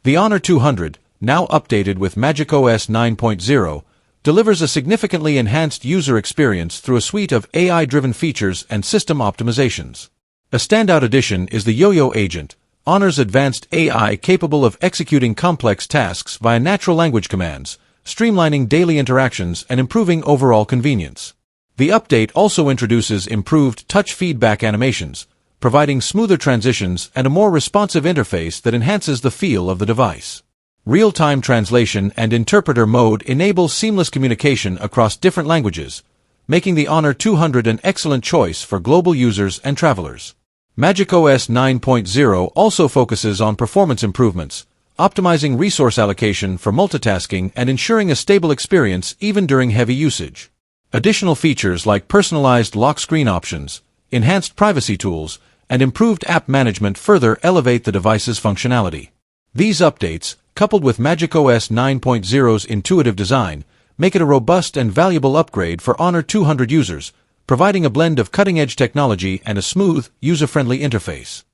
The Honor 200, now updated with MagicOS 9.0, delivers a significantly enhanced user experience through a suite of AI-driven features and system optimizations. A standout addition is the Yo-Yo Agent, Honor's advanced AI capable of executing complex tasks via natural language commands, streamlining daily interactions and improving overall convenience. The update also introduces improved touch feedback animations, providing smoother transitions and a more responsive interface that enhances the feel of the device. Real-time translation and interpreter mode enable seamless communication across different languages, making the Honor 200 an excellent choice for global users and travelers. MagicOS 9.0 also focuses on performance improvements, optimizing resource allocation for multitasking and ensuring a stable experience even during heavy usage. Additional features like personalized lock screen options, enhanced privacy tools, and improved app management further elevate the device's functionality. These updates, coupled with MagicOS 9.0's intuitive design, make it a robust and valuable upgrade for Honor 200 users, providing a blend of cutting-edge technology and a smooth, user-friendly interface.